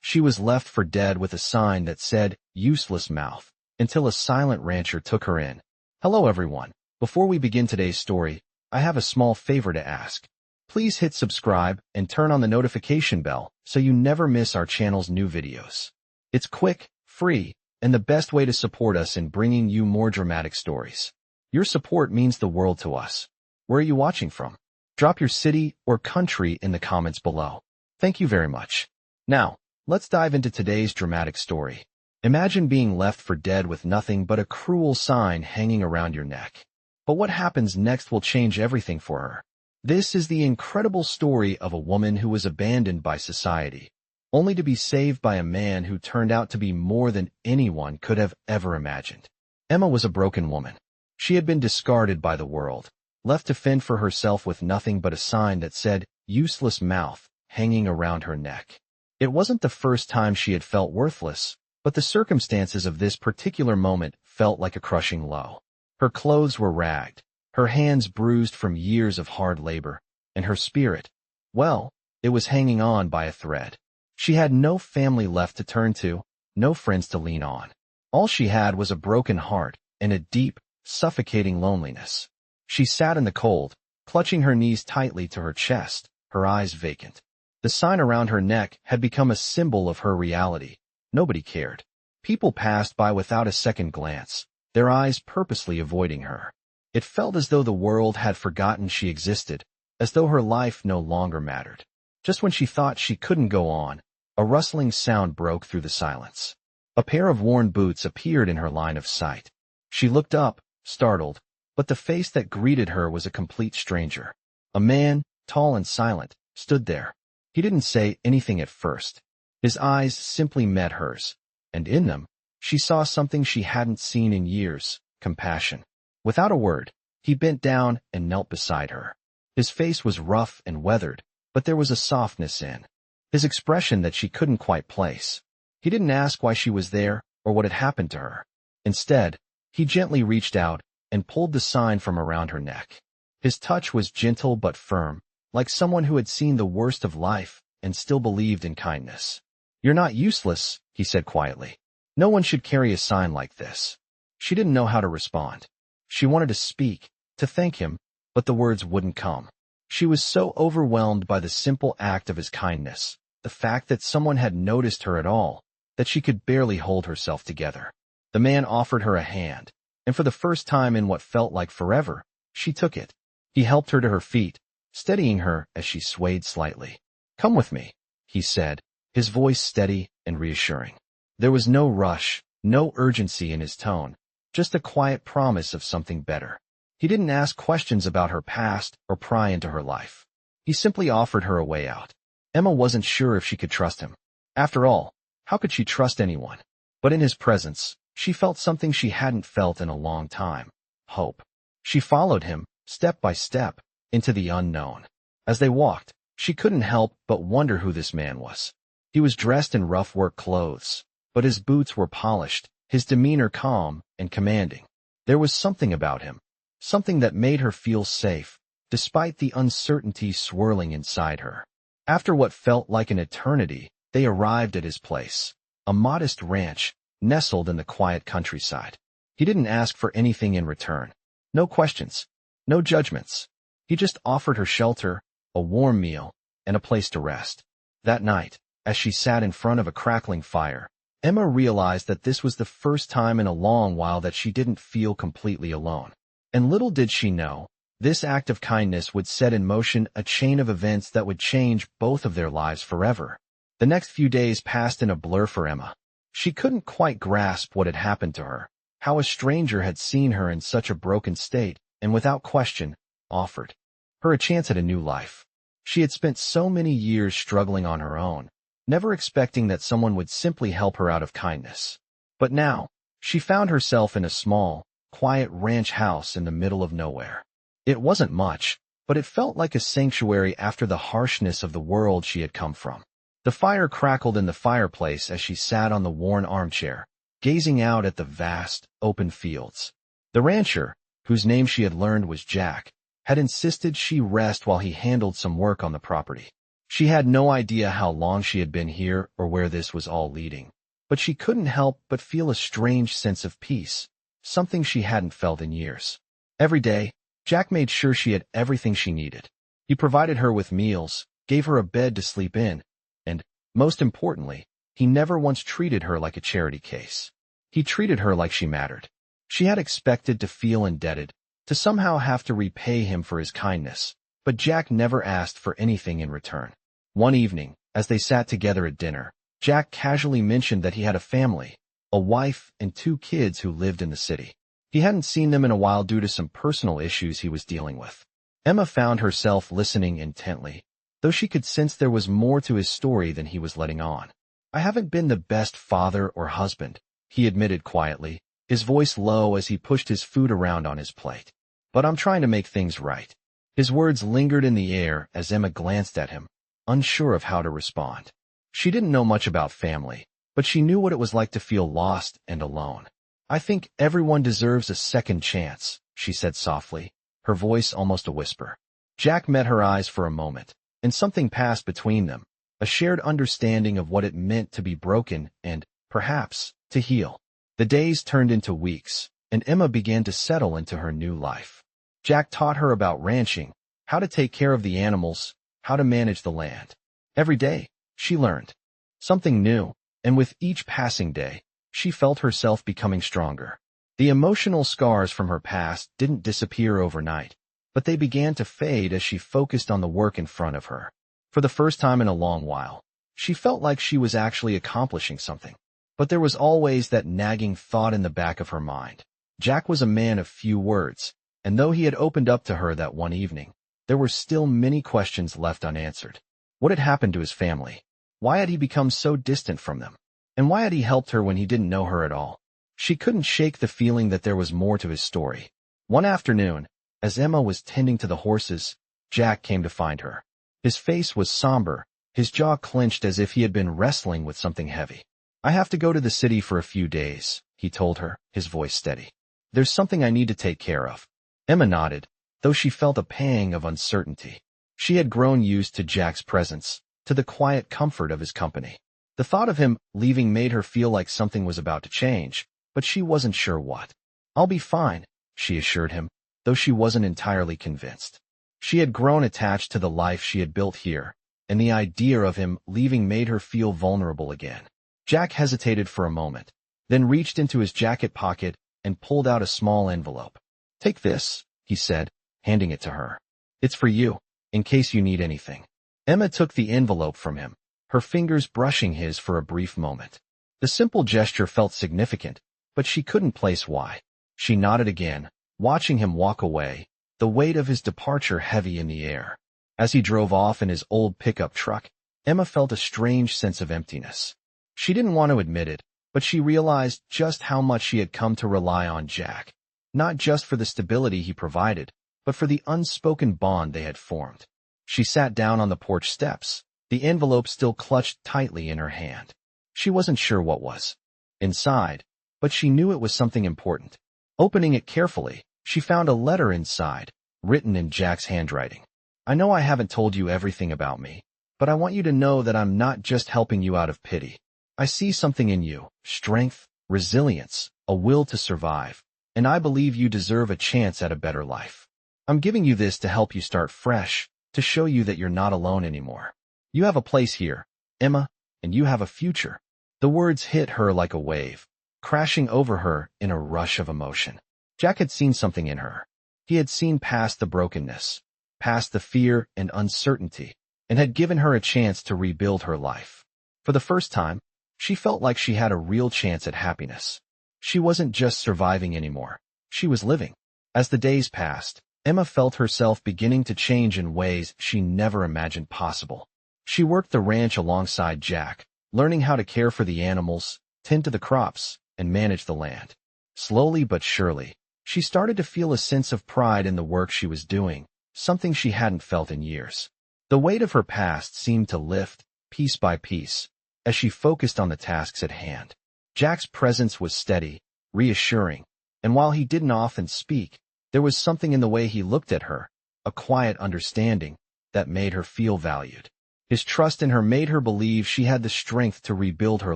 She was left for dead with a sign that said, "Useless mouth," until a silent rancher took her in. Hello everyone. Before we begin today's story, I have a small favor to ask. Please hit subscribe and turn on the notification bell so you never miss our channel's new videos. It's quick, free, and the best way to support us in bringing you more dramatic stories. Your support means the world to us. Where are you watching from? Drop your city or country in the comments below. Thank you very much. Now, let's dive into today's dramatic story. Imagine being left for dead with nothing but a cruel sign hanging around your neck. But what happens next will change everything for her. This is the incredible story of a woman who was abandoned by society, only to be saved by a man who turned out to be more than anyone could have ever imagined. Emma was a broken woman. She had been discarded by the world, left to fend for herself with nothing but a sign that said, "Useless mouth," hanging around her neck. It wasn't the first time she had felt worthless, but the circumstances of this particular moment felt like a crushing blow. Her clothes were ragged, her hands bruised from years of hard labor, and her spirit, well, it was hanging on by a thread. She had no family left to turn to, no friends to lean on. All she had was a broken heart and a deep, suffocating loneliness. She sat in the cold, clutching her knees tightly to her chest, her eyes vacant. The sign around her neck had become a symbol of her reality. Nobody cared. People passed by without a second glance, their eyes purposely avoiding her. It felt as though the world had forgotten she existed, as though her life no longer mattered. Just when she thought she couldn't go on, a rustling sound broke through the silence. A pair of worn boots appeared in her line of sight. She looked up, startled, but the face that greeted her was a complete stranger. A man, tall and silent, stood there. He didn't say anything at first. His eyes simply met hers, and in them, she saw something she hadn't seen in years, compassion. Without a word, he bent down and knelt beside her. His face was rough and weathered, but there was a softness in his expression that she couldn't quite place. He didn't ask why she was there or what had happened to her. Instead, he gently reached out and pulled the sign from around her neck. His touch was gentle but firm, like someone who had seen the worst of life and still believed in kindness. "You're not useless," he said quietly. "No one should carry a sign like this." She didn't know how to respond. She wanted to speak, to thank him, but the words wouldn't come. She was so overwhelmed by the simple act of his kindness, the fact that someone had noticed her at all, that she could barely hold herself together. The man offered her a hand, and for the first time in what felt like forever, she took it. He helped her to her feet, steadying her as she swayed slightly. "Come with me," he said, his voice steady and reassuring. There was no rush, no urgency in his tone, just a quiet promise of something better. He didn't ask questions about her past or pry into her life. He simply offered her a way out. Emma wasn't sure if she could trust him. After all, how could she trust anyone? But in his presence, she felt something she hadn't felt in a long time: hope. She followed him, step by step, into the unknown. As they walked, she couldn't help but wonder who this man was. He was dressed in rough work clothes, but his boots were polished, his demeanor calm and commanding. There was something about him, something that made her feel safe, despite the uncertainty swirling inside her. After what felt like an eternity, they arrived at his place, a modest ranch, nestled in the quiet countryside. He didn't ask for anything in return. No questions, no judgments. He just offered her shelter, a warm meal, and a place to rest. That night, as she sat in front of a crackling fire, Emma realized that this was the first time in a long while that she didn't feel completely alone. And little did she know, this act of kindness would set in motion a chain of events that would change both of their lives forever. The next few days passed in a blur for Emma. She couldn't quite grasp what had happened to her, how a stranger had seen her in such a broken state, and without question, offered her a chance at a new life. She had spent so many years struggling on her own, never expecting that someone would simply help her out of kindness. But now, she found herself in a small, quiet ranch house in the middle of nowhere. It wasn't much, but it felt like a sanctuary after the harshness of the world she had come from. The fire crackled in the fireplace as she sat on the worn armchair, gazing out at the vast, open fields. The rancher, whose name she had learned was Jack, had insisted she rest while he handled some work on the property. She had no idea how long she had been here or where this was all leading, but she couldn't help but feel a strange sense of peace, something she hadn't felt in years. Every day, Jack made sure she had everything she needed. He provided her with meals, gave her a bed to sleep in, and, most importantly, he never once treated her like a charity case. He treated her like she mattered. She had expected to feel indebted, to somehow have to repay him for his kindness, but Jack never asked for anything in return. One evening, as they sat together at dinner, Jack casually mentioned that he had a family, a wife and 2 kids who lived in the city. He hadn't seen them in a while due to some personal issues he was dealing with. Emma found herself listening intently, though she could sense there was more to his story than he was letting on. "I haven't been the best father or husband," he admitted quietly, his voice low as he pushed his food around on his plate. "But I'm trying to make things right." His words lingered in the air as Emma glanced at him, unsure of how to respond. She didn't know much about family, but she knew what it was like to feel lost and alone. "I think everyone deserves a second chance," she said softly, her voice almost a whisper. Jack met her eyes for a moment, and something passed between them, a shared understanding of what it meant to be broken and, perhaps, to heal. The days turned into weeks, and Emma began to settle into her new life. Jack taught her about ranching, how to take care of the animals, how to manage the land. Every day, she learned something new, and with each passing day, she felt herself becoming stronger. The emotional scars from her past didn't disappear overnight, but they began to fade as she focused on the work in front of her. For the first time in a long while, she felt like she was actually accomplishing something. But there was always that nagging thought in the back of her mind. Jack was a man of few words, and though he had opened up to her that one evening, there were still many questions left unanswered. What had happened to his family? Why had he become so distant from them? And why had he helped her when he didn't know her at all? She couldn't shake the feeling that there was more to his story. One afternoon, as Emma was tending to the horses, Jack came to find her. His face was somber, his jaw clenched as if he had been wrestling with something heavy. "I have to go to the city for a few days," he told her, his voice steady. "There's something I need to take care of." Emma nodded, though she felt a pang of uncertainty. She had grown used to Jack's presence, to the quiet comfort of his company. The thought of him leaving made her feel like something was about to change, but she wasn't sure what. "I'll be fine," she assured him, though she wasn't entirely convinced. She had grown attached to the life she had built here, and the idea of him leaving made her feel vulnerable again. Jack hesitated for a moment, then reached into his jacket pocket and pulled out a small envelope. "Take this," he said, handing it to her. "It's for you, in case you need anything." Emma took the envelope from him, her fingers brushing his for a brief moment. The simple gesture felt significant, but she couldn't place why. She nodded again, watching him walk away, the weight of his departure heavy in the air. As he drove off in his old pickup truck, Emma felt a strange sense of emptiness. She didn't want to admit it, but she realized just how much she had come to rely on Jack, not just for the stability he provided, but for the unspoken bond they had formed. She sat down on the porch steps, the envelope still clutched tightly in her hand. She wasn't sure what was inside, but she knew it was something important. Opening it carefully, she found a letter inside, written in Jack's handwriting. "I know I haven't told you everything about me, but I want you to know that I'm not just helping you out of pity. I see something in you, strength, resilience, a will to survive, and I believe you deserve a chance at a better life. I'm giving you this to help you start fresh, to show you that you're not alone anymore. You have a place here, Emma, and you have a future." The words hit her like a wave, crashing over her in a rush of emotion. Jack had seen something in her. He had seen past the brokenness, past the fear and uncertainty, and had given her a chance to rebuild her life. For the first time, she felt like she had a real chance at happiness. She wasn't just surviving anymore. She was living. As the days passed, Emma felt herself beginning to change in ways she never imagined possible. She worked the ranch alongside Jack, learning how to care for the animals, tend to the crops, and manage the land. Slowly but surely, she started to feel a sense of pride in the work she was doing, something she hadn't felt in years. The weight of her past seemed to lift, piece by piece, as she focused on the tasks at hand. Jack's presence was steady, reassuring, and while he didn't often speak, there was something in the way he looked at her, a quiet understanding, that made her feel valued. His trust in her made her believe she had the strength to rebuild her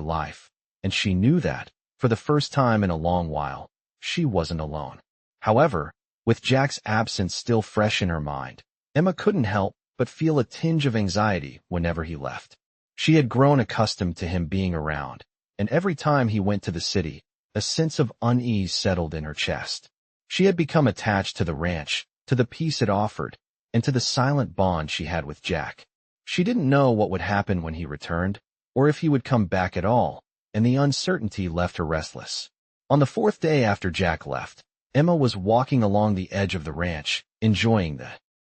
life, and she knew that, for the first time in a long while, she wasn't alone. However, with Jack's absence still fresh in her mind, Emma couldn't help but feel a tinge of anxiety whenever he left. She had grown accustomed to him being around, and every time he went to the city, a sense of unease settled in her chest. She had become attached to the ranch, to the peace it offered, and to the silent bond she had with Jack. She didn't know what would happen when he returned, or if he would come back at all, and the uncertainty left her restless. On the fourth day after Jack left, Emma was walking along the edge of the ranch, enjoying the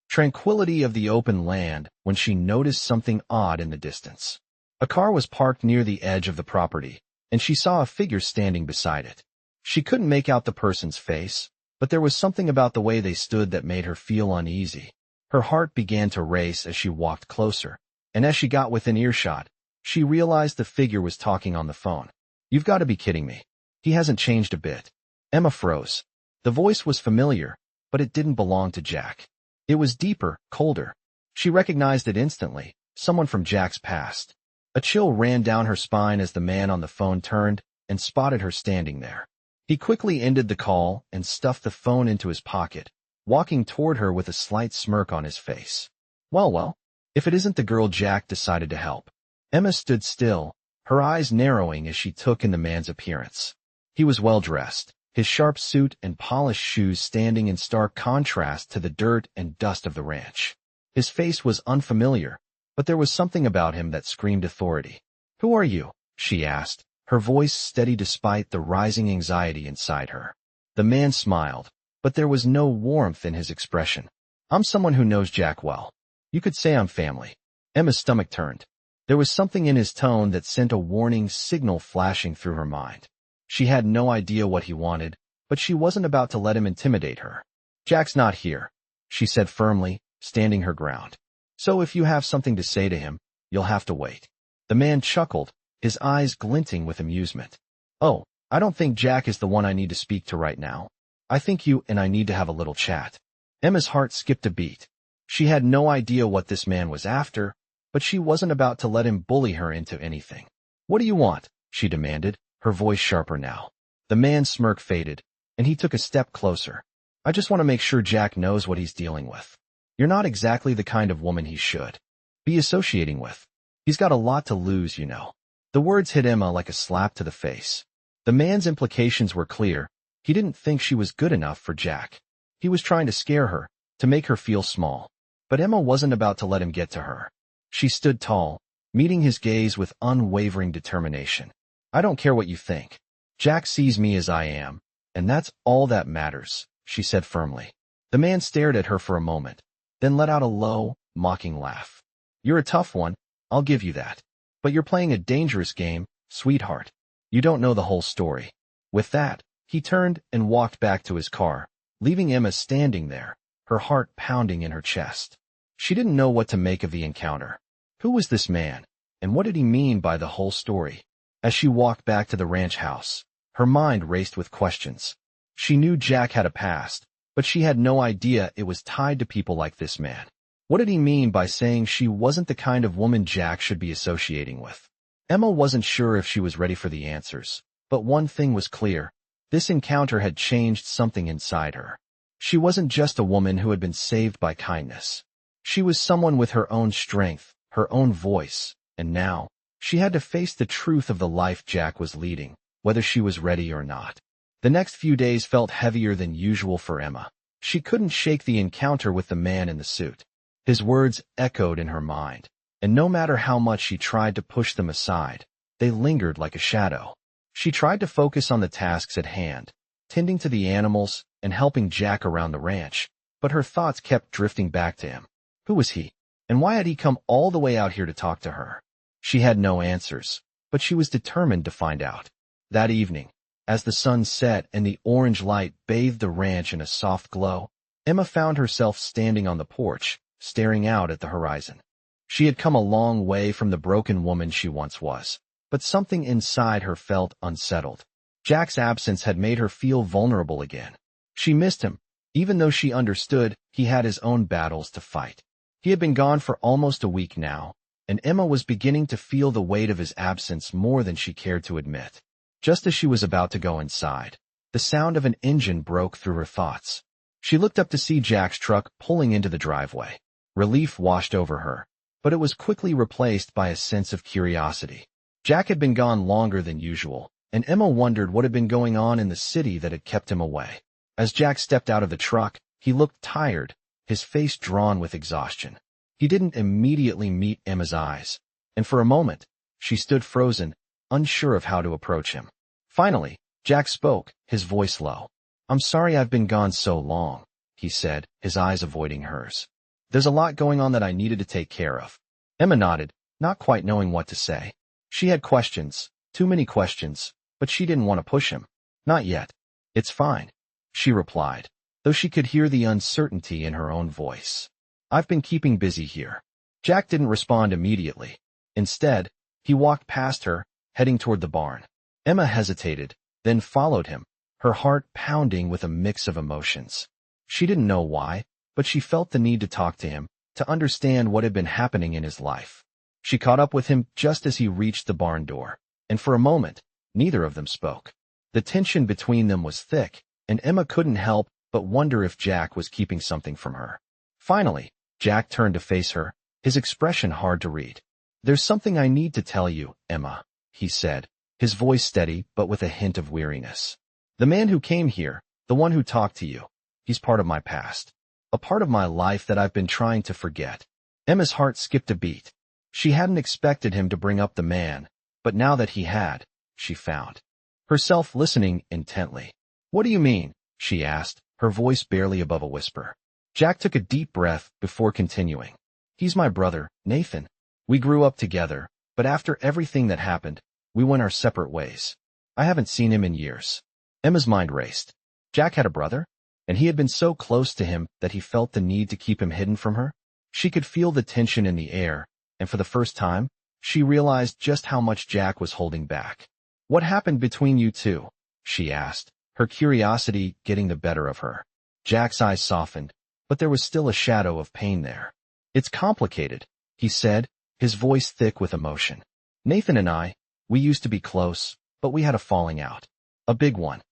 tranquility of the open land when she noticed something odd in the distance. A car was parked near the edge of the property, and she saw a figure standing beside it. She couldn't make out the person's face, but there was something about the way they stood that made her feel uneasy. Her heart began to race as she walked closer, and as she got within earshot, she realized the figure was talking on the phone. "You've got to be kidding me. He hasn't changed a bit." Emma froze. The voice was familiar, but it didn't belong to Jack. It was deeper, colder. She recognized it instantly, someone from Jack's past. A chill ran down her spine as the man on the phone turned and spotted her standing there. He quickly ended the call and stuffed the phone into his pocket, walking toward her with a slight smirk on his face. Well, if it isn't the girl Jack decided to help. Emma stood still, her eyes narrowing as she took in the man's appearance. He was well-dressed, his sharp suit and polished shoes standing in stark contrast to the dirt and dust of the ranch. His face was unfamiliar, but there was something about him that screamed authority. "Who are you?" she asked, her voice steady despite the rising anxiety inside her. The man smiled, but there was no warmth in his expression. "I'm someone who knows Jack well. You could say I'm family." Emma's stomach turned. There was something in his tone that sent a warning signal flashing through her mind. She had no idea what he wanted, but she wasn't about to let him intimidate her. "Jack's not here," she said firmly, standing her ground. "So if you have something to say to him, you'll have to wait." The man chuckled, his eyes glinting with amusement. "Oh, I don't think Jack is the one I need to speak to right now. I think you and I need to have a little chat." Emma's heart skipped a beat. She had no idea what this man was after, but she wasn't about to let him bully her into anything. "What do you want?" she demanded, her voice sharper now. The man's smirk faded, and he took a step closer. "I just want to make sure Jack knows what he's dealing with. You're not exactly the kind of woman he should be associating with. He's got a lot to lose, you know." The words hit Emma like a slap to the face. The man's implications were clear. He didn't think she was good enough for Jack. He was trying to scare her, to make her feel small. But Emma wasn't about to let him get to her. She stood tall, meeting his gaze with unwavering determination. "I don't care what you think. Jack sees me as I am, and that's all that matters," she said firmly. The man stared at her for a moment, then let out a low, mocking laugh. "You're a tough one, I'll give you that. But you're playing a dangerous game, sweetheart. You don't know the whole story." With that, he turned and walked back to his car, leaving Emma standing there, her heart pounding in her chest. She didn't know what to make of the encounter. Who was this man, and what did he mean by the whole story? As she walked back to the ranch house, her mind raced with questions. She knew Jack had a past, but she had no idea it was tied to people like this man. What did he mean by saying she wasn't the kind of woman Jack should be associating with? Emma wasn't sure if she was ready for the answers, but one thing was clear. This encounter had changed something inside her. She wasn't just a woman who had been saved by kindness. She was someone with her own strength, her own voice, and now, she had to face the truth of the life Jack was leading, whether she was ready or not. The next few days felt heavier than usual for Emma. She couldn't shake the encounter with the man in the suit. His words echoed in her mind, and no matter how much she tried to push them aside, they lingered like a shadow. She tried to focus on the tasks at hand, tending to the animals and helping Jack around the ranch, but her thoughts kept drifting back to him. Who was he? And why had he come all the way out here to talk to her? She had no answers, but she was determined to find out. That evening, as the sun set and the orange light bathed the ranch in a soft glow, Emma found herself standing on the porch, staring out at the horizon. She had come a long way from the broken woman she once was, but something inside her felt unsettled. Jack's absence had made her feel vulnerable again. She missed him, even though she understood he had his own battles to fight. He had been gone for almost a week now, and Emma was beginning to feel the weight of his absence more than she cared to admit. Just as she was about to go inside, the sound of an engine broke through her thoughts. She looked up to see Jack's truck pulling into the driveway. Relief washed over her, but it was quickly replaced by a sense of curiosity. Jack had been gone longer than usual, and Emma wondered what had been going on in the city that had kept him away. As Jack stepped out of the truck, he looked tired, his face drawn with exhaustion. He didn't immediately meet Emma's eyes, and for a moment, she stood frozen, unsure of how to approach him. Finally, Jack spoke, his voice low. "I'm sorry I've been gone so long," he said, his eyes avoiding hers. "There's a lot going on that I needed to take care of." Emma nodded, not quite knowing what to say. She had questions, too many questions, but she didn't want to push him. "Not yet. It's fine," she replied, though she could hear the uncertainty in her own voice. "I've been keeping busy here." Jack didn't respond immediately. Instead, he walked past her, heading toward the barn. Emma hesitated, then followed him, her heart pounding with a mix of emotions. She didn't know why, but she felt the need to talk to him, to understand what had been happening in his life. She caught up with him just as he reached the barn door, and for a moment, neither of them spoke. The tension between them was thick, and Emma couldn't help but wonder if Jack was keeping something from her. Finally, Jack turned to face her, his expression hard to read. "There's something I need to tell you, Emma," he said, his voice steady but with a hint of weariness. "The man who came here, the one who talked to you, he's part of my past. A part of my life that I've been trying to forget." Emma's heart skipped a beat. She hadn't expected him to bring up the man, but now that he had, she found herself listening intently. "What do you mean?" she asked, her voice barely above a whisper. Jack took a deep breath before continuing. "He's my brother, Nathan. We grew up together, but after everything that happened, we went our separate ways. I haven't seen him in years." Emma's mind raced. Jack had a brother, and he had been so close to him that he felt the need to keep him hidden from her. She could feel the tension in the air, and for the first time, she realized just how much Jack was holding back. "What happened between you two?" she asked, her curiosity getting the better of her. Jack's eyes softened, but there was still a shadow of pain there. "It's complicated," he said, his voice thick with emotion. "Nathan and I, we used to be close, but we had a falling out. A big one.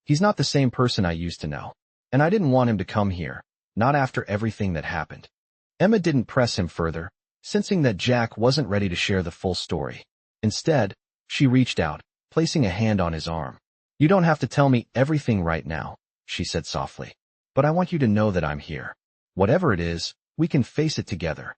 He's not the same person I used to know, and I didn't want him to come here, not after everything that happened." Emma didn't press him further, sensing that Jack wasn't ready to share the full story. Instead, she reached out, placing a hand on his arm. "You don't have to tell me everything right now," she said softly, "but I want you to know that I'm here. Whatever it is, we can face it together."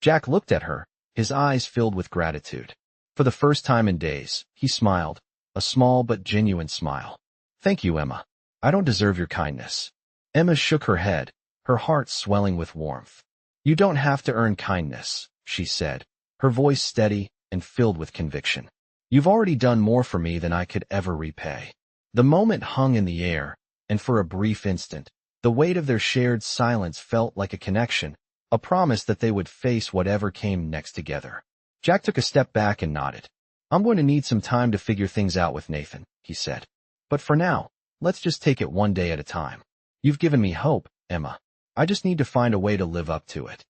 Jack looked at her, his eyes filled with gratitude. For the first time in days, he smiled, a small but genuine smile. "Thank you, Emma. I don't deserve your kindness." Emma shook her head, her heart swelling with warmth. "You don't have to earn kindness," she said, her voice steady and filled with conviction. "You've already done more for me than I could ever repay." The moment hung in the air, and for a brief instant, the weight of their shared silence felt like a connection, a promise that they would face whatever came next together. Jack took a step back and nodded. "I'm going to need some time to figure things out with Nathan," he said. "But for now, let's just take it one day at a time. You've given me hope, Emma. I just need to find a way to live up to it."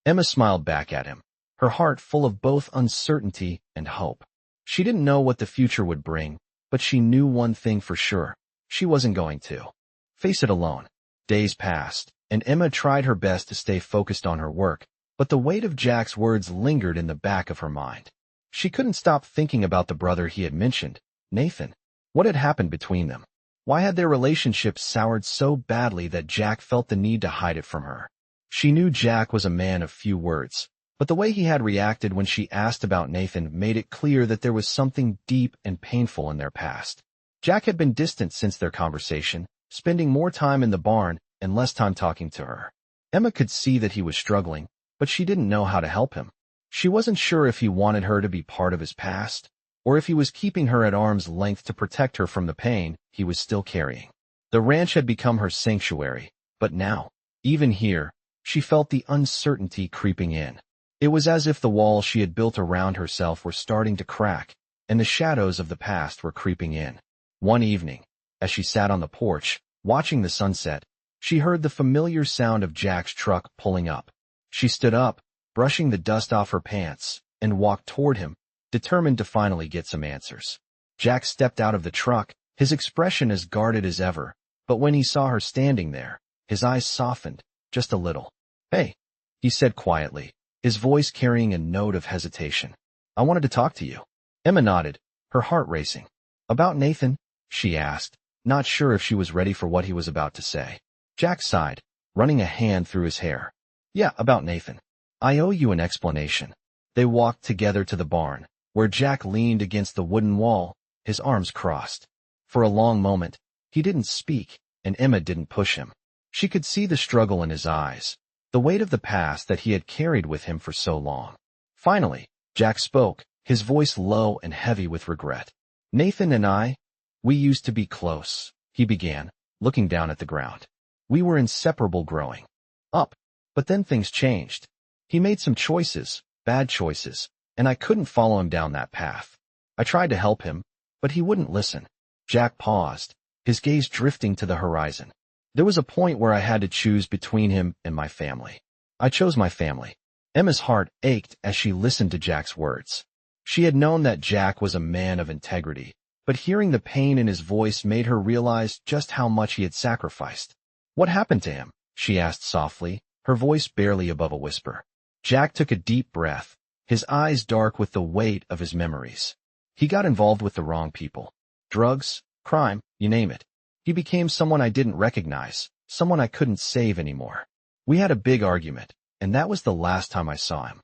Emma smiled back at him, her heart full of both uncertainty and hope. She didn't know what the future would bring, but she knew one thing for sure. She wasn't going to face it alone. Days passed, and Emma tried her best to stay focused on her work, but the weight of Jack's words lingered in the back of her mind. She couldn't stop thinking about the brother he had mentioned, Nathan. What had happened between them? Why had their relationship soured so badly that Jack felt the need to hide it from her? She knew Jack was a man of few words, but the way he had reacted when she asked about Nathan made it clear that there was something deep and painful in their past. Jack had been distant since their conversation, spending more time in the barn and less time talking to her. Emma could see that he was struggling, but she didn't know how to help him. She wasn't sure if he wanted her to be part of his past, or if he was keeping her at arm's length to protect her from the pain he was still carrying. The ranch had become her sanctuary, but now, even here, she felt the uncertainty creeping in. It was as if the walls she had built around herself were starting to crack, and the shadows of the past were creeping in. One evening, as she sat on the porch, watching the sunset, she heard the familiar sound of Jack's truck pulling up. She stood up, brushing the dust off her pants, and walked toward him, determined to finally get some answers. Jack stepped out of the truck, his expression as guarded as ever, but when he saw her standing there, his eyes softened, just a little. "Hey," he said quietly, his voice carrying a note of hesitation. "I wanted to talk to you." Emma nodded, her heart racing. "About Nathan?" she asked, not sure if she was ready for what he was about to say. Jack sighed, running a hand through his hair. "Yeah, about Nathan. I owe you an explanation." They walked together to the barn, where Jack leaned against the wooden wall, his arms crossed. For a long moment, he didn't speak, and Emma didn't push him. She could see the struggle in his eyes, the weight of the past that he had carried with him for so long. Finally, Jack spoke, his voice low and heavy with regret. "Nathan and we used to be close," he began, looking down at the ground. "We were inseparable growing up, but then things changed. He made some choices, bad choices, and I couldn't follow him down that path. I tried to help him, but he wouldn't listen." Jack paused, his gaze drifting to the horizon. "There was a point where I had to choose between him and my family. I chose my family." Emma's heart ached as she listened to Jack's words. She had known that Jack was a man of integrity, but hearing the pain in his voice made her realize just how much he had sacrificed. "What happened to him?" she asked softly, her voice barely above a whisper. Jack took a deep breath, his eyes dark with the weight of his memories. "He got involved with the wrong people. Drugs, crime, you name it. He became someone I didn't recognize, someone I couldn't save anymore. We had a big argument, and that was the last time I saw him."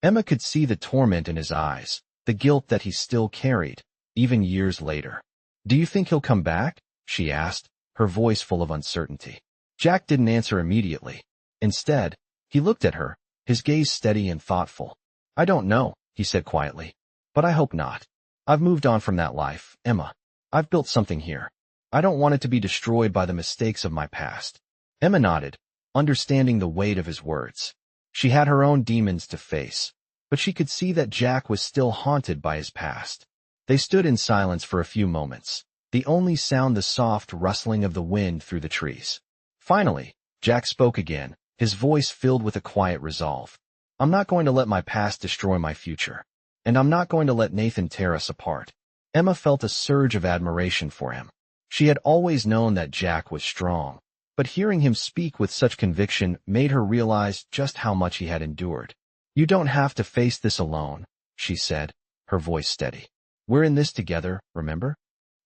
Emma could see the torment in his eyes, the guilt that he still carried, even years later. "Do you think he'll come back?" she asked, her voice full of uncertainty. Jack didn't answer immediately. Instead, he looked at her, his gaze steady and thoughtful. "I don't know," he said quietly, "but I hope not. I've moved on from that life, Emma. I've built something here. I don't want it to be destroyed by the mistakes of my past." Emma nodded, understanding the weight of his words. She had her own demons to face, but she could see that Jack was still haunted by his past. They stood in silence for a few moments, the only sound the soft rustling of the wind through the trees. Finally, Jack spoke again, his voice filled with a quiet resolve. "I'm not going to let my past destroy my future, and I'm not going to let Nathan tear us apart." Emma felt a surge of admiration for him. She had always known that Jack was strong, but hearing him speak with such conviction made her realize just how much he had endured. "You don't have to face this alone," she said, her voice steady. "We're in this together, remember?"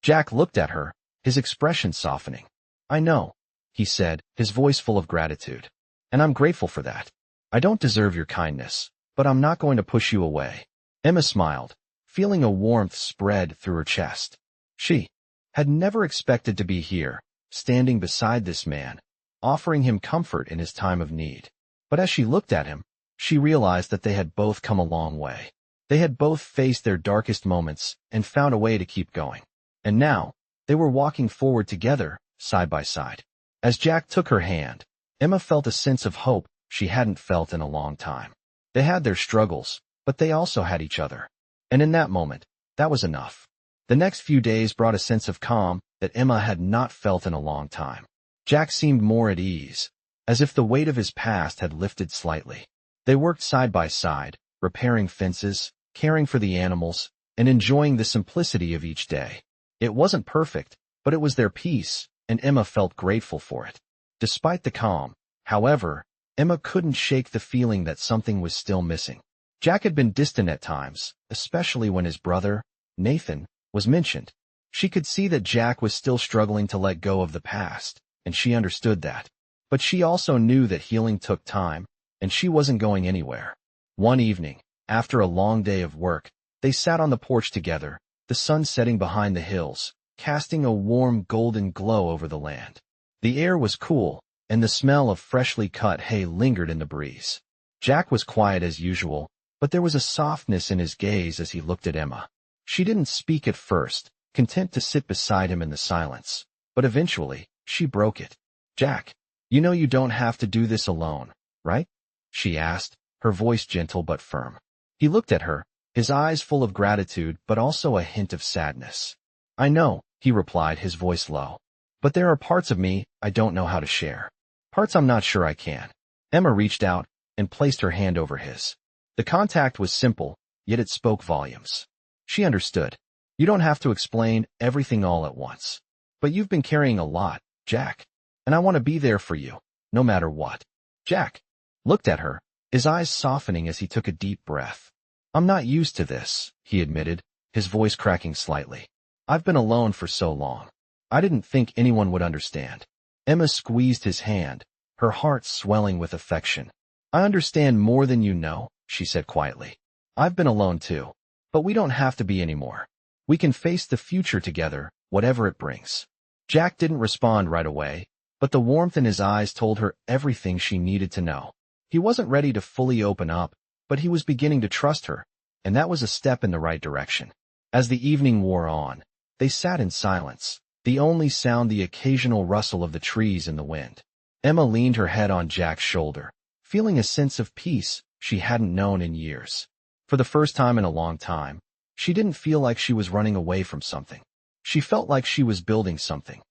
Jack looked at her, his expression softening. "I know," he said, his voice full of gratitude. "And I'm grateful for that. I don't deserve your kindness, but I'm not going to push you away." Emma smiled, feeling a warmth spread through her chest. She had never expected to be here, standing beside this man, offering him comfort in his time of need. But as she looked at him, she realized that they had both come a long way. They had both faced their darkest moments and found a way to keep going. And now, they were walking forward together, side by side. As Jack took her hand, Emma felt a sense of hope she hadn't felt in a long time. They had their struggles, but they also had each other. And in that moment, that was enough. The next few days brought a sense of calm that Emma had not felt in a long time. Jack seemed more at ease, as if the weight of his past had lifted slightly. They worked side by side, repairing fences, caring for the animals, and enjoying the simplicity of each day. It wasn't perfect, but it was their peace, and Emma felt grateful for it. Despite the calm, however, Emma couldn't shake the feeling that something was still missing. Jack had been distant at times, especially when his brother, Nathan, was mentioned. She could see that Jack was still struggling to let go of the past, and she understood that. But she also knew that healing took time, and she wasn't going anywhere. One evening, after a long day of work, they sat on the porch together, the sun setting behind the hills, casting a warm golden glow over the land. The air was cool, and the smell of freshly cut hay lingered in the breeze. Jack was quiet as usual, but there was a softness in his gaze as he looked at Emma. She didn't speak at first, content to sit beside him in the silence. But eventually, she broke it. "Jack, you know you don't have to do this alone, right?" she asked, her voice gentle but firm. He looked at her, his eyes full of gratitude but also a hint of sadness. "I know," he replied, his voice low. "But there are parts of me I don't know how to share. Parts I'm not sure I can." Emma reached out and placed her hand over his. The contact was simple, yet it spoke volumes. She understood. You don't have to explain everything all at once. But you've been carrying a lot, Jack. And I want to be there for you, no matter what. Jack looked at her, his eyes softening as he took a deep breath. I'm not used to this, he admitted, his voice cracking slightly. I've been alone for so long. I didn't think anyone would understand. Emma squeezed his hand, her heart swelling with affection. I understand more than you know, she said quietly. I've been alone too. But we don't have to be anymore. We can face the future together, whatever it brings. Jack didn't respond right away, but the warmth in his eyes told her everything she needed to know. He wasn't ready to fully open up, but he was beginning to trust her, and that was a step in the right direction. As the evening wore on, they sat in silence, the only sound the occasional rustle of the trees in the wind. Emma leaned her head on Jack's shoulder, feeling a sense of peace she hadn't known in years. For the first time in a long time, she didn't feel like she was running away from something. She felt like she was building something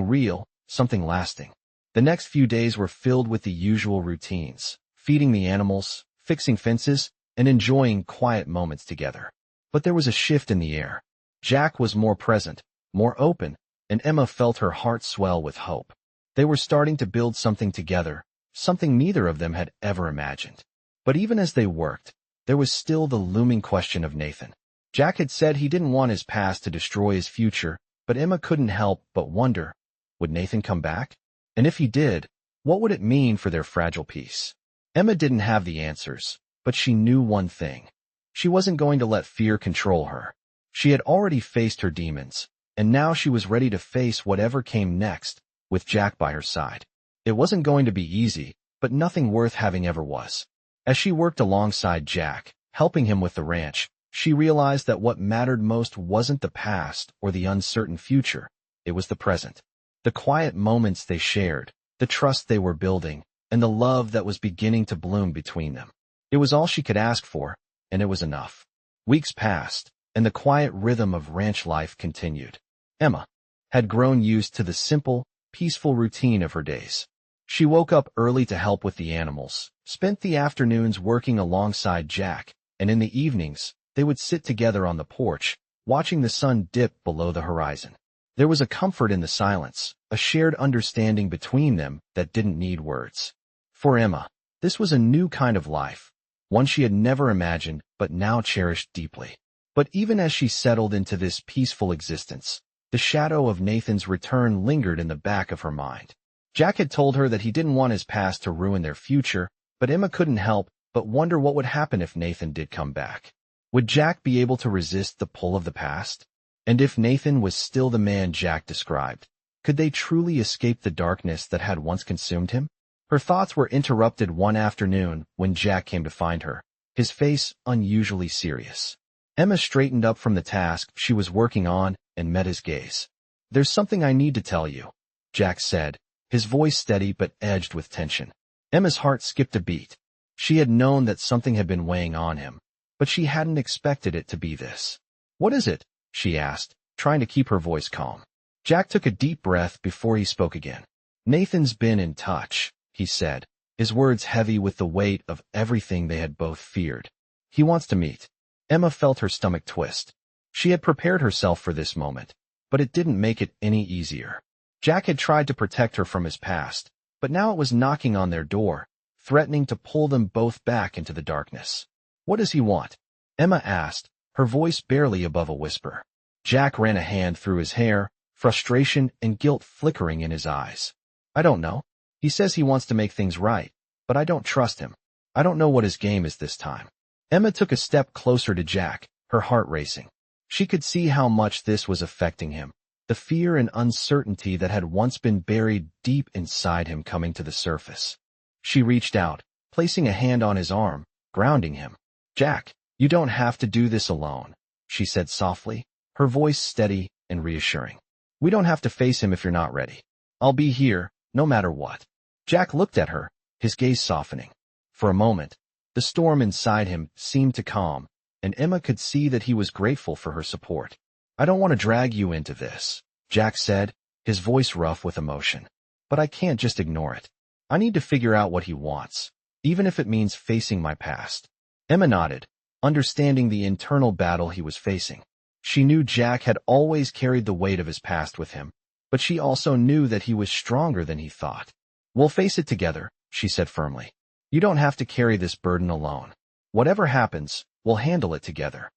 real, something lasting. The next few days were filled with the usual routines, feeding the animals, fixing fences, and enjoying quiet moments together. But there was a shift in the air. Jack was more present, more open, and Emma felt her heart swell with hope. They were starting to build something together, something neither of them had ever imagined. But even as they worked, there was still the looming question of Nathan. Jack had said he didn't want his past to destroy his future, but Emma couldn't help but wonder, would Nathan come back? And if he did, what would it mean for their fragile peace? Emma didn't have the answers, but she knew one thing. She wasn't going to let fear control her. She had already faced her demons, and now she was ready to face whatever came next, with Jack by her side. It wasn't going to be easy, but nothing worth having ever was. As she worked alongside Jack, helping him with the ranch, she realized that what mattered most wasn't the past or the uncertain future, it was the present. The quiet moments they shared, the trust they were building, and the love that was beginning to bloom between them. It was all she could ask for, and it was enough. Weeks passed, and the quiet rhythm of ranch life continued. Emma had grown used to the simple, peaceful routine of her days. She woke up early to help with the animals, spent the afternoons working alongside Jack, and in the evenings, they would sit together on the porch, watching the sun dip below the horizon. There was a comfort in the silence, a shared understanding between them that didn't need words. For Emma, this was a new kind of life, one she had never imagined but now cherished deeply. But even as she settled into this peaceful existence, the shadow of Nathan's return lingered in the back of her mind. Jack had told her that he didn't want his past to ruin their future, but Emma couldn't help but wonder what would happen if Nathan did come back. Would Jack be able to resist the pull of the past? And if Nathan was still the man Jack described, could they truly escape the darkness that had once consumed him? Her thoughts were interrupted one afternoon when Jack came to find her, his face unusually serious. Emma straightened up from the task she was working on and met his gaze. There's something I need to tell you, Jack said, his voice steady but edged with tension. Emma's heart skipped a beat. She had known that something had been weighing on him, but she hadn't expected it to be this. What is it? She asked, trying to keep her voice calm. Jack took a deep breath before he spoke again. Nathan's been in touch, he said, his words heavy with the weight of everything they had both feared. He wants to meet. Emma felt her stomach twist. She had prepared herself for this moment, but it didn't make it any easier. Jack had tried to protect her from his past, but now it was knocking on their door, threatening to pull them both back into the darkness. What does he want? Emma asked, her voice barely above a whisper. Jack ran a hand through his hair, frustration and guilt flickering in his eyes. I don't know. He says he wants to make things right, but I don't trust him. I don't know what his game is this time. Emma took a step closer to Jack, her heart racing. She could see how much this was affecting him, the fear and uncertainty that had once been buried deep inside him coming to the surface. She reached out, placing a hand on his arm, grounding him. Jack, you don't have to do this alone, she said softly, her voice steady and reassuring. We don't have to face him if you're not ready. I'll be here, no matter what. Jack looked at her, his gaze softening. For a moment, the storm inside him seemed to calm, and Emma could see that he was grateful for her support. I don't want to drag you into this, Jack said, his voice rough with emotion. But I can't just ignore it. I need to figure out what he wants. even if it means facing my past. Emma nodded, understanding the internal battle he was facing. She knew Jack had always carried the weight of his past with him, but she also knew that he was stronger than he thought. "We'll face it together," she said firmly. "You don't have to carry this burden alone. Whatever happens, we'll handle it together."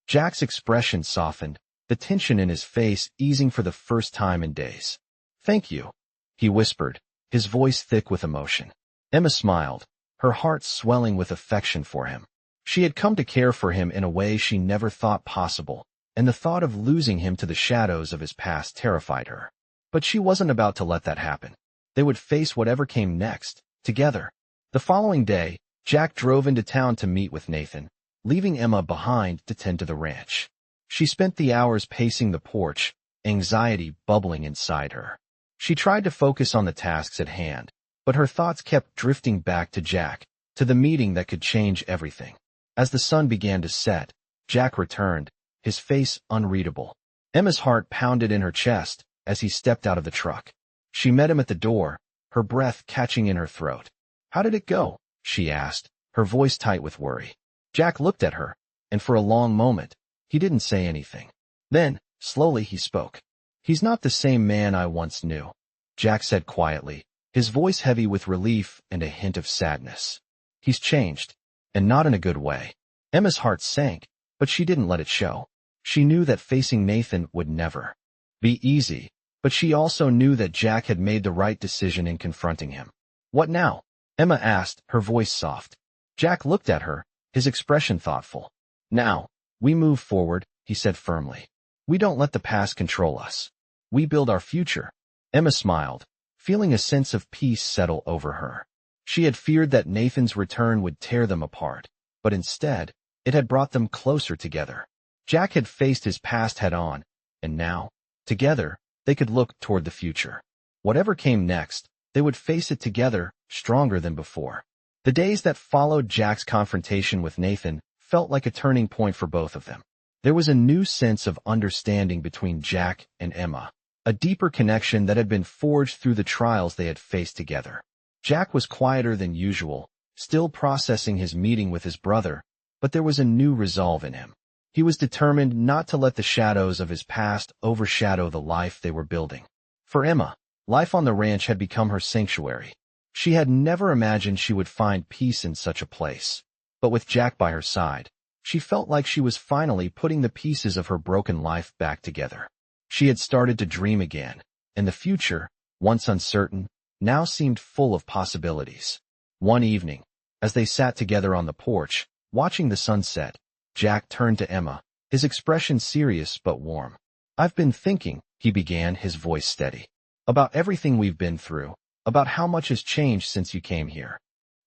Jack's expression softened, the tension in his face easing for the first time in days. "Thank you," he whispered, his voice thick with emotion. Emma smiled, her heart swelling with affection for him. She had come to care for him in a way she never thought possible, and the thought of losing him to the shadows of his past terrified her. But she wasn't about to let that happen. They would face whatever came next, together. The following day, Jack drove into town to meet with Nathan, leaving Emma behind to tend to the ranch. She spent the hours pacing the porch, anxiety bubbling inside her. She tried to focus on the tasks at hand, but her thoughts kept drifting back to Jack, to the meeting that could change everything. As the sun began to set, Jack returned, his face unreadable. Emma's heart pounded in her chest as he stepped out of the truck. She met him at the door, her breath catching in her throat. "How did it go?" she asked, her voice tight with worry. Jack looked at her, and for a long moment, he didn't say anything. Then, slowly he spoke. "He's not the same man I once knew," Jack said quietly, his voice heavy with relief and a hint of sadness. "He's changed, and not in a good way." Emma's heart sank, but she didn't let it show. She knew that facing Nathan would never be easy, but she also knew that Jack had made the right decision in confronting him. "What now?" Emma asked, her voice soft. Jack looked at her, his expression thoughtful. "Now, we move forward," he said firmly. "We don't let the past control us. We build our future." Emma smiled, feeling a sense of peace settle over her. She had feared that Nathan's return would tear them apart, but instead, it had brought them closer together. Jack had faced his past head-on, and now, together, they could look toward the future. Whatever came next, they would face it together, stronger than before. The days that followed Jack's confrontation with Nathan felt like a turning point for both of them. There was a new sense of understanding between Jack and Emma, a deeper connection that had been forged through the trials they had faced together. Jack was quieter than usual, still processing his meeting with his brother, but there was a new resolve in him. He was determined not to let the shadows of his past overshadow the life they were building. For Emma, life on the ranch had become her sanctuary. She had never imagined she would find peace in such a place. But with Jack by her side, she felt like she was finally putting the pieces of her broken life back together. She had started to dream again, and the future, once uncertain, now seemed full of possibilities. One evening, as they sat together on the porch, watching the sunset, Jack turned to Emma, his expression serious but warm. "I've been thinking," he began, his voice steady, "about everything we've been through, about how much has changed since you came here."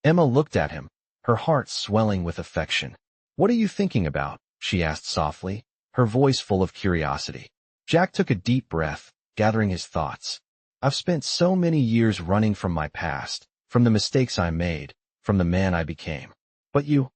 Emma looked at him, her heart swelling with affection. "What are you thinking about?" she asked softly, her voice full of curiosity. Jack took a deep breath, gathering his thoughts. "I've spent so many years running from my past, from the mistakes I made, from the man I became. But you—"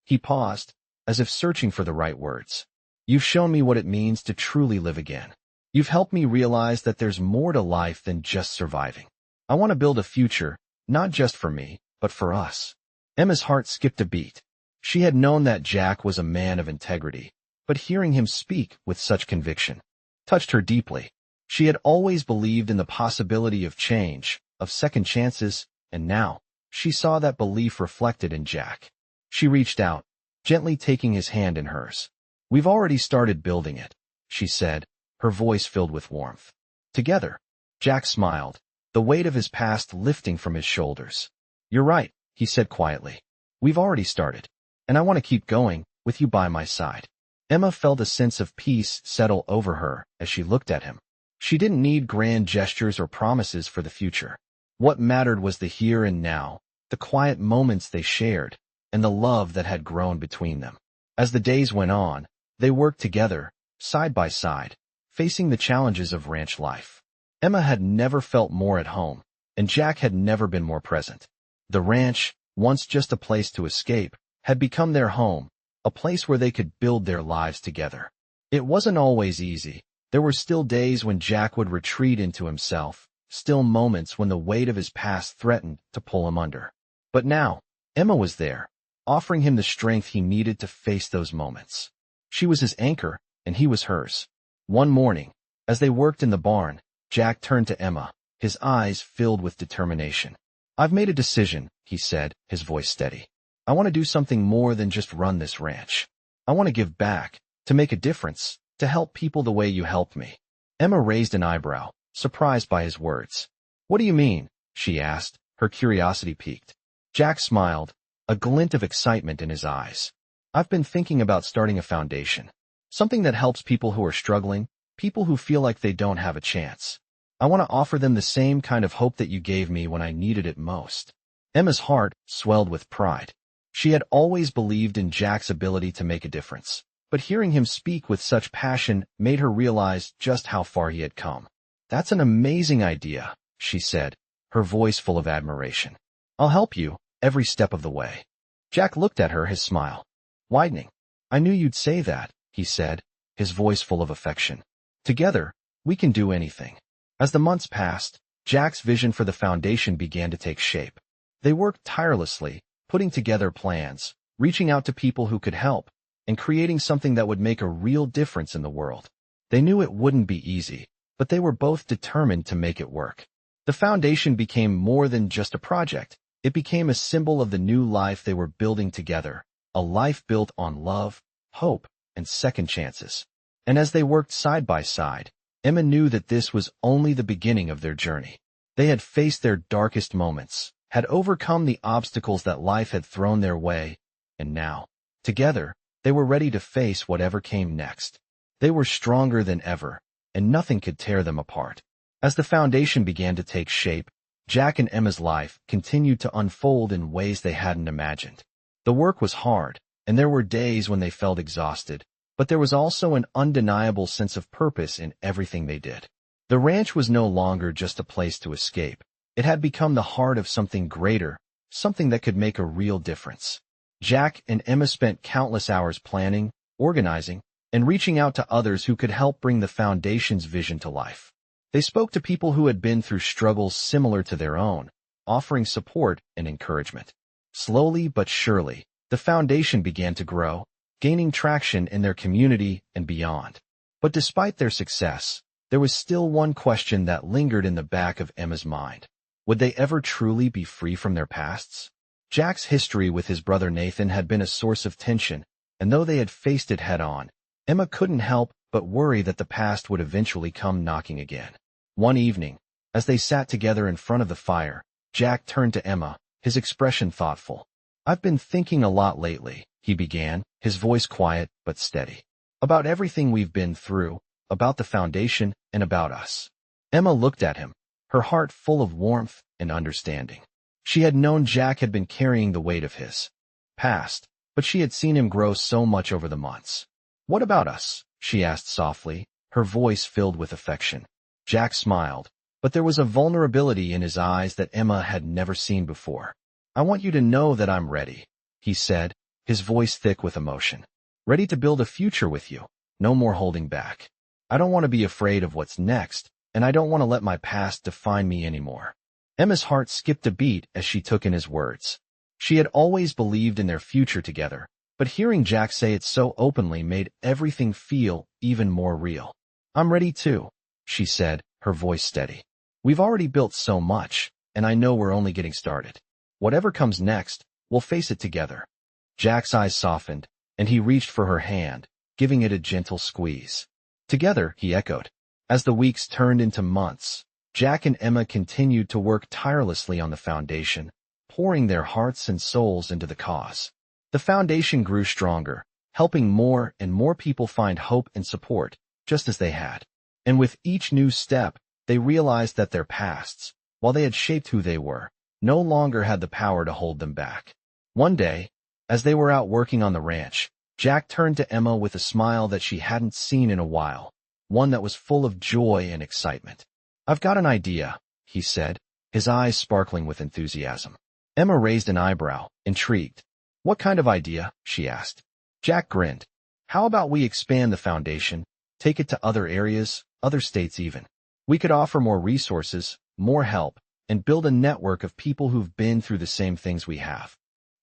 He paused, as if searching for the right words. "You've shown me what it means to truly live again. You've helped me realize that there's more to life than just surviving. I want to build a future, not just for me, but for us." Emma's heart skipped a beat. She had known that Jack was a man of integrity, but hearing him speak with such conviction touched her deeply. She had always believed in the possibility of change, of second chances, and now, she saw that belief reflected in Jack. She reached out, gently taking his hand in hers. "We've already started building it," she said, her voice filled with warmth. "Together." Jack smiled, the weight of his past lifting from his shoulders. "You're right," he said quietly. "We've already started, and I want to keep going, with you by my side." Emma felt a sense of peace settle over her as she looked at him. She didn't need grand gestures or promises for the future. What mattered was the here and now, the quiet moments they shared, and the love that had grown between them. As the days went on, they worked together, side by side, facing the challenges of ranch life. Emma had never felt more at home, and Jack had never been more present. The ranch, once just a place to escape, had become their home, a place where they could build their lives together. It wasn't always easy. There were still days when Jack would retreat into himself, still moments when the weight of his past threatened to pull him under. But now, Emma was there, offering him the strength he needed to face those moments. She was his anchor, and he was hers. One morning, as they worked in the barn, Jack turned to Emma, his eyes filled with determination. "I've made a decision," he said, his voice steady. "I want to do something more than just run this ranch. I want to give back, to make a difference, to help people the way you helped me." Emma raised an eyebrow, surprised by his words. "What do you mean?" she asked, her curiosity piqued. Jack smiled, a glint of excitement in his eyes. "I've been thinking about starting a foundation. Something that helps people who are struggling, people who feel like they don't have a chance. I want to offer them the same kind of hope that you gave me when I needed it most." Emma's heart swelled with pride. She had always believed in Jack's ability to make a difference, but hearing him speak with such passion made her realize just how far he had come. "That's an amazing idea," she said, her voice full of admiration. "I'll help you, every step of the way." Jack looked at her, his smile widening. "I knew you'd say that," he said, his voice full of affection. "Together, we can do anything." As the months passed, Jack's vision for the foundation began to take shape. They worked tirelessly, putting together plans, reaching out to people who could help, and creating something that would make a real difference in the world. They knew it wouldn't be easy, but they were both determined to make it work. The foundation became more than just a project. It became a symbol of the new life they were building together, a life built on love, hope, and second chances. And as they worked side by side, Emma knew that this was only the beginning of their journey. They had faced their darkest moments, had overcome the obstacles that life had thrown their way, and now, together, they were ready to face whatever came next. They were stronger than ever, and nothing could tear them apart. As the foundation began to take shape, Jack and Emma's life continued to unfold in ways they hadn't imagined. The work was hard, and there were days when they felt exhausted, but there was also an undeniable sense of purpose in everything they did. The ranch was no longer just a place to escape. It had become the heart of something greater, something that could make a real difference. Jack and Emma spent countless hours planning, organizing, and reaching out to others who could help bring the foundation's vision to life. They spoke to people who had been through struggles similar to their own, offering support and encouragement. Slowly but surely, the foundation began to grow, gaining traction in their community and beyond. But despite their success, there was still one question that lingered in the back of Emma's mind. Would they ever truly be free from their pasts? Jack's history with his brother Nathan had been a source of tension, and though they had faced it head-on, Emma couldn't help but worry that the past would eventually come knocking again. One evening, as they sat together in front of the fire, Jack turned to Emma, his expression thoughtful. "I've been thinking a lot lately," he began, his voice quiet but steady. "About everything we've been through, about the foundation, and about us." Emma looked at him, her heart full of warmth and understanding. She had known Jack had been carrying the weight of his past, but she had seen him grow so much over the months. "What about us?" she asked softly, her voice filled with affection. Jack smiled, but there was a vulnerability in his eyes that Emma had never seen before. "I want you to know that I'm ready," he said, his voice thick with emotion. "Ready to build a future with you, no more holding back. I don't want to be afraid of what's next, and I don't want to let my past define me anymore." Emma's heart skipped a beat as she took in his words. She had always believed in their future together, but hearing Jack say it so openly made everything feel even more real. "I'm ready too," she said, her voice steady. "We've already built so much, and I know we're only getting started. Whatever comes next, we'll face it together." Jack's eyes softened, and he reached for her hand, giving it a gentle squeeze. "Together," he echoed. As the weeks turned into months, Jack and Emma continued to work tirelessly on the foundation, pouring their hearts and souls into the cause. The foundation grew stronger, helping more and more people find hope and support, just as they had. And with each new step, they realized that their pasts, while they had shaped who they were, no longer had the power to hold them back. One day, as they were out working on the ranch, Jack turned to Emma with a smile that she hadn't seen in a while, one that was full of joy and excitement. "I've got an idea," he said, his eyes sparkling with enthusiasm. Emma raised an eyebrow, intrigued. "What kind of idea?" she asked. Jack grinned. "How about we expand the foundation, take it to other areas, other states even? We could offer more resources, more help, and build a network of people who've been through the same things we have."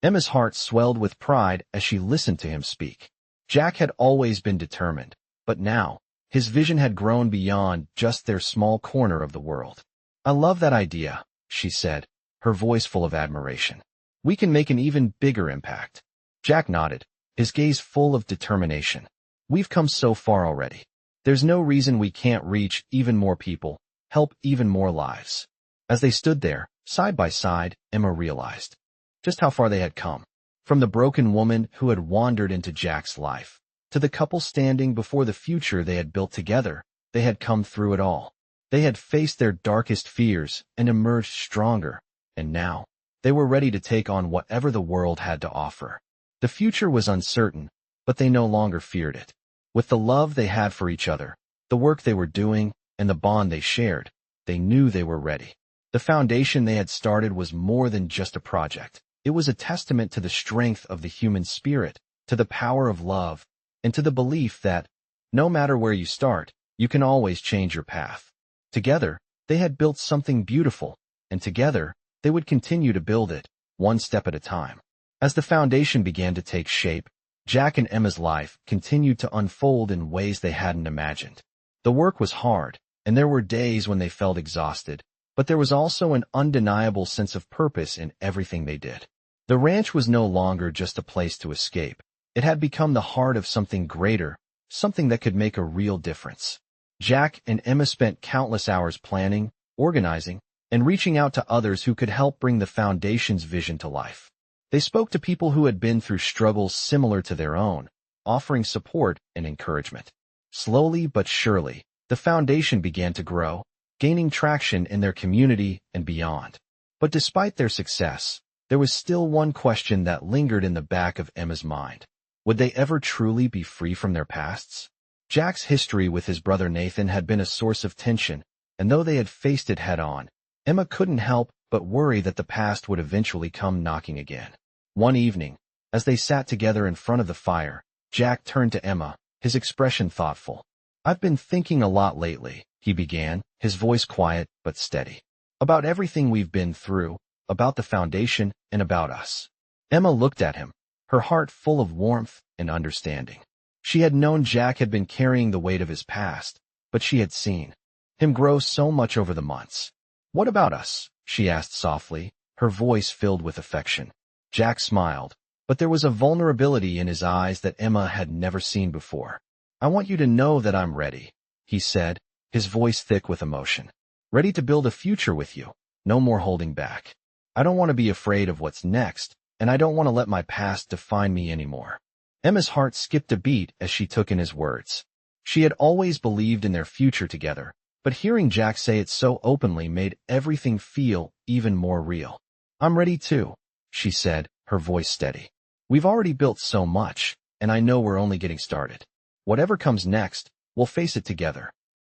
Emma's heart swelled with pride as she listened to him speak. Jack had always been determined, but now, his vision had grown beyond just their small corner of the world. "I love that idea," she said, her voice full of admiration. "We can make an even bigger impact." Jack nodded, his gaze full of determination. "We've come so far already. There's no reason we can't reach even more people, help even more lives." As they stood there, side by side, Emma realized just how far they had come. From the broken woman who had wandered into Jack's life, to the couple standing before the future they had built together, they had come through it all. They had faced their darkest fears and emerged stronger, and now, they were ready to take on whatever the world had to offer. The future was uncertain, but they no longer feared it. With the love they had for each other, the work they were doing, and the bond they shared, they knew they were ready. The foundation they had started was more than just a project. It was a testament to the strength of the human spirit, to the power of love, and to the belief that, no matter where you start, you can always change your path. Together, they had built something beautiful, and together, they would continue to build it, one step at a time. As the foundation began to take shape, Jack and Emma's life continued to unfold in ways they hadn't imagined. The work was hard, and there were days when they felt exhausted, but there was also an undeniable sense of purpose in everything they did. The ranch was no longer just a place to escape. It had become the heart of something greater, something that could make a real difference. Jack and Emma spent countless hours planning, organizing, and reaching out to others who could help bring the foundation's vision to life. They spoke to people who had been through struggles similar to their own, offering support and encouragement. Slowly but surely, the foundation began to grow, gaining traction in their community and beyond. But despite their success, there was still one question that lingered in the back of Emma's mind. Would they ever truly be free from their pasts? Jack's history with his brother Nathan had been a source of tension, and though they had faced it head-on, Emma couldn't help but worry that the past would eventually come knocking again. One evening, as they sat together in front of the fire, Jack turned to Emma, his expression thoughtful. "I've been thinking a lot lately," he began, his voice quiet but steady. "About everything we've been through, about the foundation, and about us." Emma looked at him, her heart full of warmth and understanding. She had known Jack had been carrying the weight of his past, but she had seen him grow so much over the months. "What about us?" she asked softly, her voice filled with affection. Jack smiled, but there was a vulnerability in his eyes that Emma had never seen before. "I want you to know that I'm ready," he said, his voice thick with emotion. "Ready to build a future with you, no more holding back. I don't want to be afraid of what's next, and I don't want to let my past define me anymore." Emma's heart skipped a beat as she took in his words. She had always believed in their future together, but hearing Jack say it so openly made everything feel even more real. "I'm ready too," she said, her voice steady. "We've already built so much, and I know we're only getting started. Whatever comes next, we'll face it together."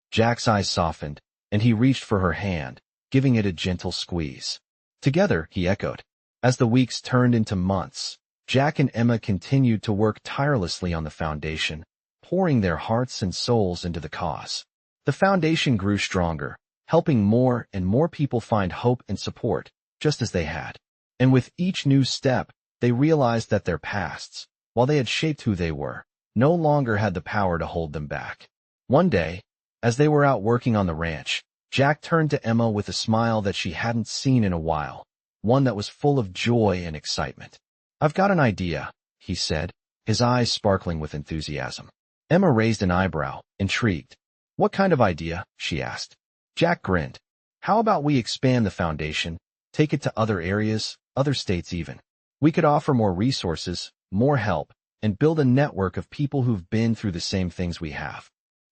Jack's eyes softened, and he reached for her hand, giving it a gentle squeeze. "Together," he echoed. As the weeks turned into months, Jack and Emma continued to work tirelessly on the foundation, pouring their hearts and souls into the cause. The foundation grew stronger, helping more and more people find hope and support, just as they had. And with each new step, they realized that their pasts, while they had shaped who they were, no longer had the power to hold them back. One day, as they were out working on the ranch, Jack turned to Emma with a smile that she hadn't seen in a while, one that was full of joy and excitement. "I've got an idea," he said, his eyes sparkling with enthusiasm. Emma raised an eyebrow, intrigued. "What kind of idea?" she asked. Jack grinned. "How about we expand the foundation, take it to other areas, other states even? We could offer more resources, more help, and build a network of people who've been through the same things we have."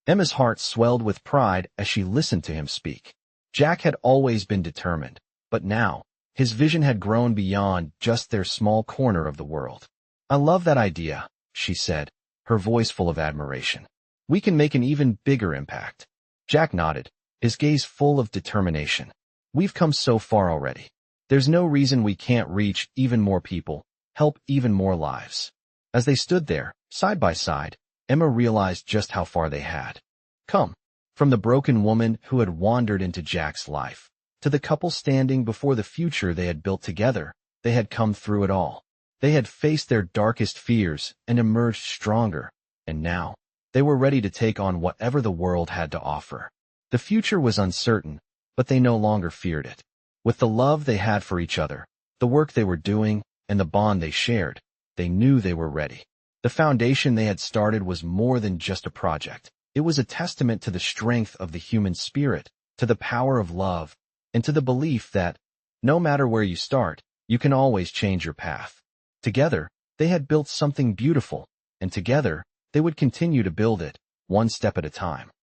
Emma's heart swelled with pride as she listened to him speak. Jack had always been determined, but now, his vision had grown beyond just their small corner of the world. "I love that idea," she said, her voice full of admiration. "We can make an even bigger impact." Jack nodded, his gaze full of determination. "We've come so far already. There's no reason we can't reach even more people, help even more lives." As they stood there, side by side, Emma realized just how far they had come. From the broken woman who had wandered into Jack's life, to the couple standing before the future they had built together, they had come through it all. They had faced their darkest fears and emerged stronger, and now, they were ready to take on whatever the world had to offer. The future was uncertain, but they no longer feared it. With the love they had for each other, the work they were doing, and the bond they shared, they knew they were ready. The foundation they had started was more than just a project. It was a testament to the strength of the human spirit, to the power of love, and to the belief that, no matter where you start, you can always change your path. Together, they had built something beautiful, and together, they would continue to build it, one step at a time.